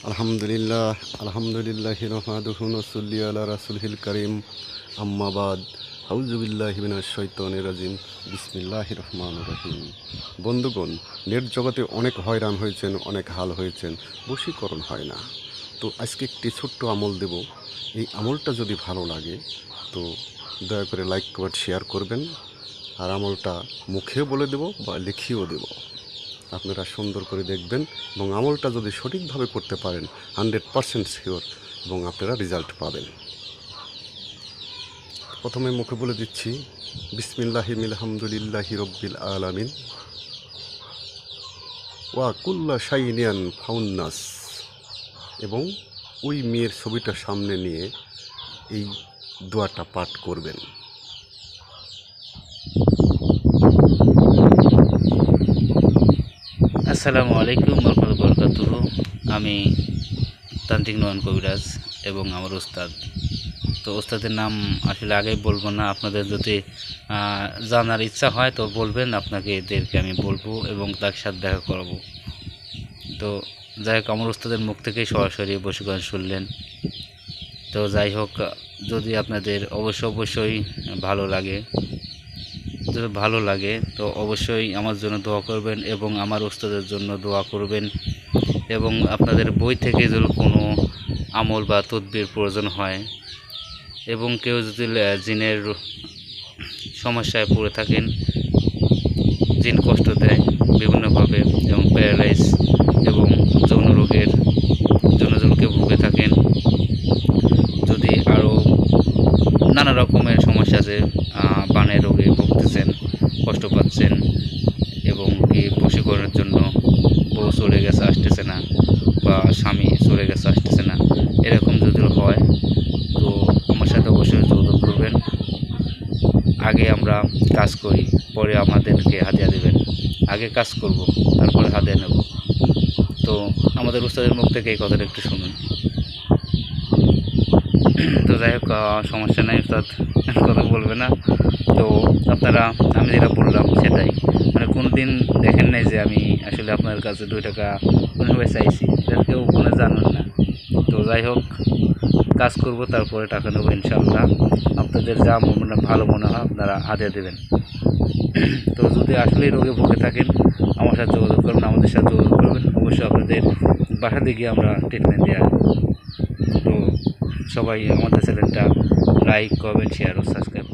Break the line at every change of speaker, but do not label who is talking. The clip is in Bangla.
আলহামদুলিল্লাহ আলহামদুলিল্লাহি নাহমাদুহু ওয়া নুসাল্লি আলা রাসূলিল কারীম আম্মা বাদ আউযু বিল্লাহি মিনাশ শাইতানির রাজিম বিসমিল্লাহির রহমানির রহিম। বন্ধুগণ, নেট জগতে অনেক হয়রান হয়েছেন, অনেক হাল হয়েছেন, বশীকরণ হয় না। তো আজকে একটি ছোট্ট আমল দেব। এই আমলটা যদি ভালো লাগে তো দয়া করে লাইক কমেন্ট শেয়ার করবেন। আর আমলটা মুখেও বলে দেব বা লিখিয়েও দেব, আপনারা সুন্দর করে দেখবেন এবং আমলটা যদি সঠিকভাবে করতে পারেন 100% শিওর এবং আপনারা রেজাল্ট পাবেন। প্রথমে মুখে বলে দিচ্ছি, বিসমিল্লাহি আলহামদুলিল্লাহি রব্বিল আলামিন ওয়া কুল্লা শাইনিয়ান ফাউন্নাস, এবং ওই মেয়ের ছবিটা সামনে নিয়ে এই দোয়াটা পাঠ করবেন।
আসসালামু আলাইকুম ওয়া বারাকাতুহু। আমি তান্ত্রিক নয়ন কবিরাজ এবং আমার উস্তাদ। তো উস্তাদের নাম আসলে আগেই বলবো না, আপনাদের যদি জানার ইচ্ছা হয় তো বলবেন, আপনাকে এদেরকে আমি বলবো এবং তার সাথে দেখা করাবো। তো যাই হোক, আমার উস্তাদের মুখ থেকেই সরাসরি বশীকরণ শুনলেন। তো যাই হোক, যদি আপনাদের অবশ্যই ভালো লাগে তো অবশ্যই আমার জন্য দোয়া করবেন এবং আমার উস্তাদের জন্য দোয়া করবেন। এবং আপনাদের বই থেকে যদি কোনো আমল বা তদবির প্রয়োজন হয় এবং কেউ যদি জিনের সমস্যায় পড়ে থাকেন, জিন কষ্ট দেয় বিভিন্নভাবে এবং প্যারালাইজ এবং যৌন রোগের জন্য কেউ ভুগে থাকেন, যদি আরও নানা রকমের সমস্যা আছে, বানের রোগে ভুগতেছেন, কষ্ট পাচ্ছেন এবং কি বশীকরণের জন্য বউ চলে গেছে আসতেছে না বা স্বামী চলে গেছে আসতেছে না, এরকম যদি হয় তো আমার সাথে অবশ্যই যোগাযোগ করবেন। আগে আমরা কাজ করি, পরে আমাদেরকে হাদিয়া দেবেন। আগে কাজ করব, তারপরে হাদিয়া নেব। তো আমাদের উস্তাদের মুখ থেকে এই কথাটা একটু শুনুন। তো যাই হোক, সমস্যা নাই, উস্তাদ কথা বলবে না। তো আপনারা, আমি যেটা বললাম সেটাই, মানে কোনো দিন দেখেন নাই যে আমি আসলে আপনার কাছে 2 টাকা কোনোভাবে চাইছি, এটা কেউ কোনো জানেন না। তো যাই হোক, কাজ করব, তারপরে টাকা নেবো ইনশাআল্লাহ। আপনাদের যা ভালো মনে হয় আপনারা হাদিয়া দেবেন। তো যদি আসলে রোগে ভুগে থাকেন আমার সাথে যোগাযোগ করবেন, আমাদের সাথে যোগাযোগ করবেন। অবশ্যই আপনাদের বাসা থেকে আমরা ট্রিটমেন্ট দিয়ে আসবো। তো সবাই আমাদের চ্যানেলটা লাইক, কমেন্ট, শেয়ার ও সাবস্ক্রাইব